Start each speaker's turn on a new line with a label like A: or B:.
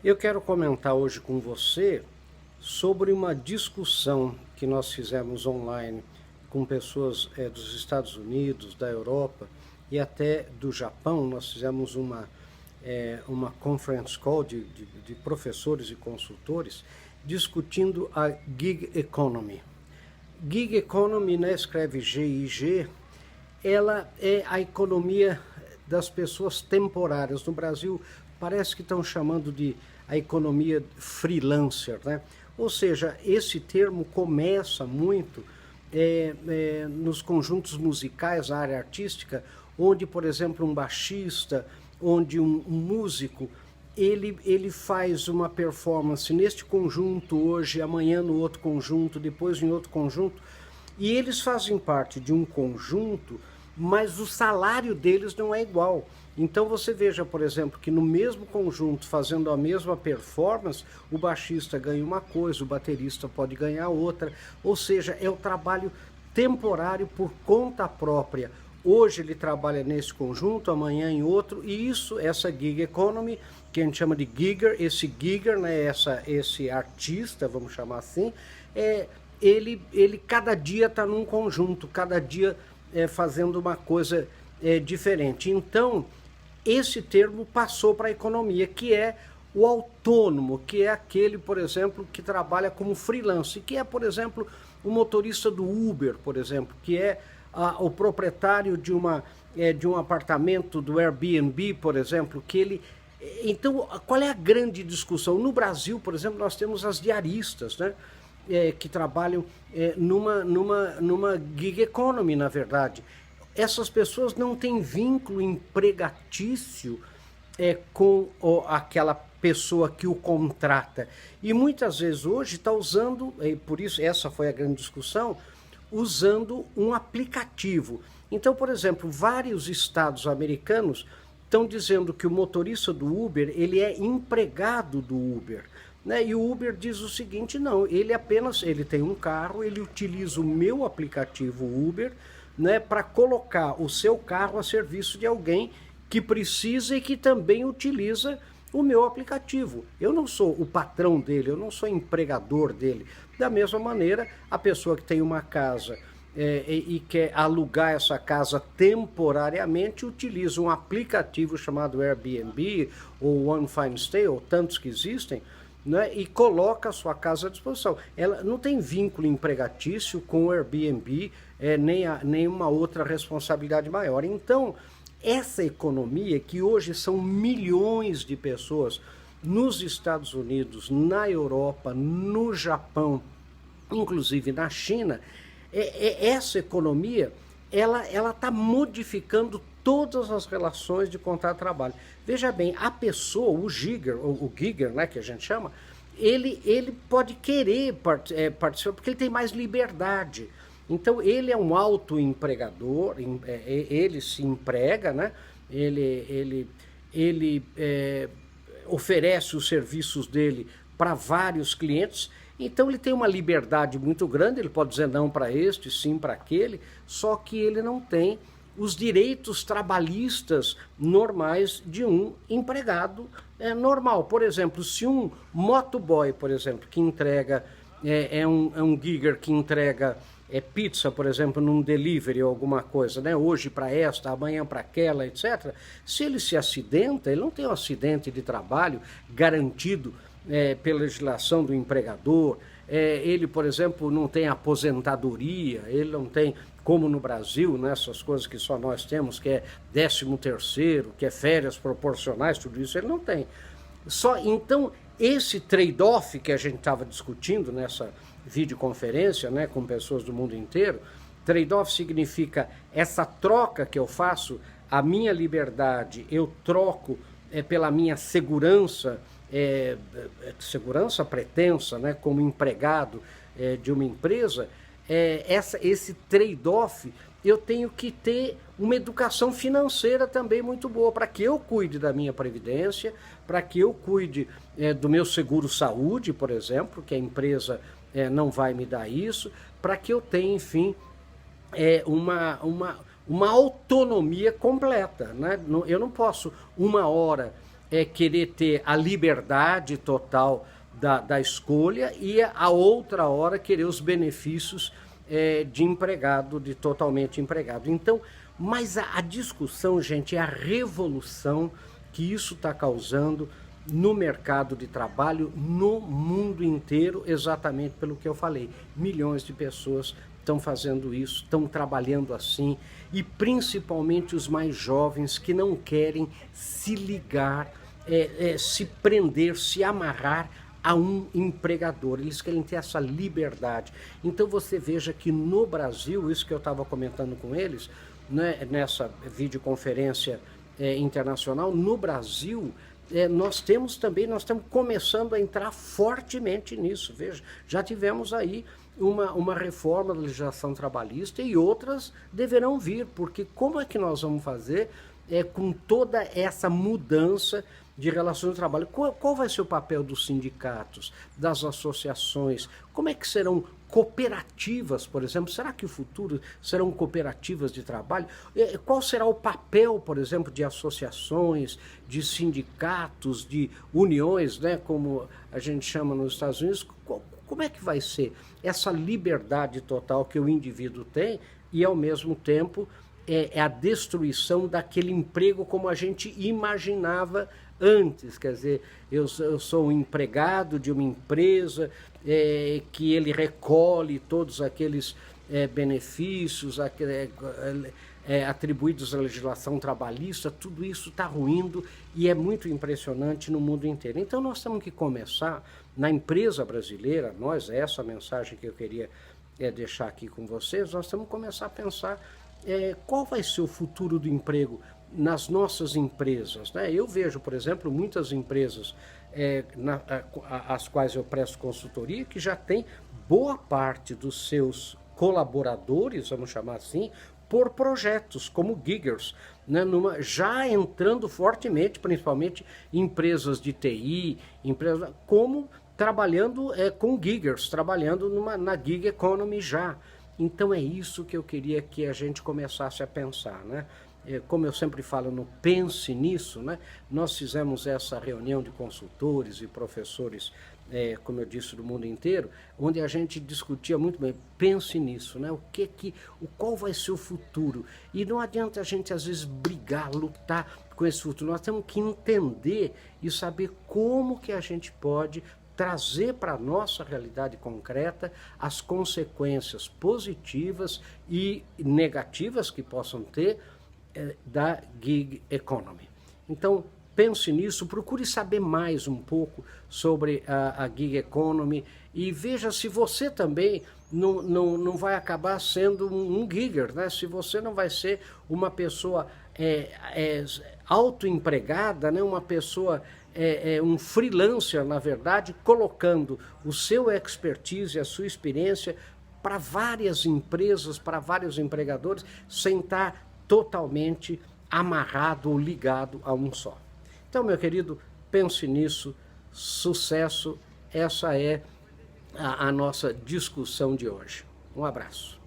A: Eu quero comentar hoje com você sobre uma discussão que nós fizemos online com pessoas dos Estados Unidos, da Europa e até do Japão. Nós fizemos uma conference call de professores e consultores discutindo a gig economy. Gig economy, né, escreve GIG, ela é a economia das pessoas temporárias. No Brasil, parece que estão chamando de a economia freelancer, né? Ou seja, esse termo começa muito nos conjuntos musicais, na área artística, onde, por exemplo, um baixista, onde um músico, ele faz uma performance neste conjunto hoje, amanhã no outro conjunto, depois em outro conjunto, e eles fazem parte de um conjunto, mas o salário deles não é igual. Então você veja, por exemplo, que no mesmo conjunto, fazendo a mesma performance, o baixista ganha uma coisa, o baterista pode ganhar outra, ou seja, é o trabalho temporário por conta própria. Hoje ele trabalha nesse conjunto, amanhã em outro, e essa gig economy, que a gente chama de gigger, esse gigger, né, esse artista, vamos chamar assim, ele cada dia está num conjunto, cada dia fazendo uma coisa diferente. Então, esse termo passou para a economia, que é o autônomo, que é aquele, por exemplo, que trabalha como freelance, que é, por exemplo, o motorista do Uber, por exemplo, que é o proprietário de um apartamento do Airbnb, por exemplo, que ele... Então, qual é a grande discussão? No Brasil, por exemplo, nós temos as diaristas, né? Que trabalham numa gig economy, na verdade. Essas pessoas não têm vínculo empregatício com aquela pessoa que o contrata. E muitas vezes hoje está usando, por isso essa foi a grande discussão, usando um aplicativo. Então, por exemplo, vários estados americanos estão dizendo que o motorista do Uber, ele é empregado do Uber. Né? E o Uber diz o seguinte, não, ele tem um carro, ele utiliza o meu aplicativo Uber, né, para colocar o seu carro a serviço de alguém que precisa e que também utiliza o meu aplicativo. Eu não sou o patrão dele, eu não sou empregador dele. Da mesma maneira, a pessoa que tem uma casa e quer alugar essa casa temporariamente, utiliza um aplicativo chamado Airbnb ou One Fine Stay, ou tantos que existem, né, e coloca a sua casa à disposição. Ela não tem vínculo empregatício com o Airbnb, nem uma outra responsabilidade maior. Então, essa economia, que hoje são milhões de pessoas nos Estados Unidos, na Europa, no Japão, inclusive na China, essa economia, ela está modificando todas as relações de contrato de trabalho. Veja bem, a pessoa, o gigger, né, que a gente chama, ele pode querer participar porque ele tem mais liberdade. Então ele é um autoempregador, ele se emprega, né? Ele oferece os serviços dele para vários clientes. Então ele tem uma liberdade muito grande, ele pode dizer não para este, sim para aquele, só que ele não tem os direitos trabalhistas normais de um empregado normal. Por exemplo, se um motoboy, por exemplo, que entrega, um gigger que entrega pizza, por exemplo, num delivery ou alguma coisa, né? Hoje para esta, amanhã para aquela, etc. Se ele se acidenta, ele não tem um acidente de trabalho garantido pela legislação do empregador. Ele, por exemplo, não tem aposentadoria, ele não tem, como no Brasil, né, essas coisas que só nós temos, que é 13º, que é férias proporcionais, tudo isso ele não tem. Então, esse trade-off que a gente estava discutindo nessa videoconferência, né, com pessoas do mundo inteiro, trade-off significa essa troca que eu faço, a minha liberdade, eu troco pela minha segurança, segurança pretensa, né, como empregado de uma empresa. Esse trade-off, eu tenho que ter uma educação financeira também muito boa, para que eu cuide da minha previdência, para que eu cuide do meu seguro-saúde, por exemplo, que a empresa não vai me dar isso, para que eu tenha, enfim, uma autonomia completa. Né? Eu não posso, uma hora, querer ter a liberdade total da escolha e a outra hora querer os benefícios de empregado, de totalmente empregado. Então, mas a discussão, gente, é a revolução que isso está causando no mercado de trabalho no mundo inteiro, exatamente pelo que eu falei. Milhões de pessoas estão fazendo isso, estão trabalhando assim, e principalmente os mais jovens que não querem se ligar, se prender, se amarrar a um empregador. Eles querem ter essa liberdade. Então você veja que no Brasil, isso que eu estava comentando com eles, né, nessa videoconferência internacional, no Brasil, nós estamos começando a entrar fortemente nisso. Veja, já tivemos aí uma reforma da legislação trabalhista e outras deverão vir, porque como é que nós vamos fazer com toda essa mudança de relações de trabalho? Qual vai ser o papel dos sindicatos, das associações? Como é que serão cooperativas, por exemplo? Será que o futuro serão cooperativas de trabalho? Qual será o papel, por exemplo, de associações, de sindicatos, de uniões, né, como a gente chama nos Estados Unidos? Como é que vai ser essa liberdade total que o indivíduo tem e, ao mesmo tempo, a destruição daquele emprego como a gente imaginava antes? Quer dizer, eu sou um empregado de uma empresa que ele recolhe todos aqueles benefícios atribuídos à legislação trabalhista. Tudo isso está ruindo e é muito impressionante no mundo inteiro. Então nós temos que começar na empresa brasileira, essa mensagem que eu queria deixar aqui com vocês, nós temos que começar a pensar qual vai ser o futuro do emprego nas nossas empresas, né? Eu vejo, por exemplo, muitas empresas às quais eu presto consultoria que já tem boa parte dos seus colaboradores, vamos chamar assim, por projetos como giggers, né? Já entrando fortemente, principalmente empresas de TI, empresas como trabalhando com giggers, trabalhando na gig economy já. Então é isso que eu queria que a gente começasse a pensar, né? Como eu sempre falo no Pense Nisso, né? Nós fizemos essa reunião de consultores e professores, como eu disse, do mundo inteiro, onde a gente discutia muito bem, pense nisso, né? Qual vai ser o futuro? E não adianta a gente às vezes brigar, lutar com esse futuro. Nós temos que entender e saber como que a gente pode trazer para a nossa realidade concreta as consequências positivas e negativas que possam ter da gig economy. Então, pense nisso, procure saber mais um pouco sobre a gig economy e veja se você também não vai acabar sendo um gigger, né? Se você não vai ser uma pessoa autoempregada, né? Uma pessoa, um freelancer, na verdade, colocando o seu expertise, a sua experiência para várias empresas, para vários empregadores, sem estar totalmente amarrado ou ligado a um só. Então, meu querido, pense nisso, sucesso, essa é a nossa discussão de hoje. Um abraço.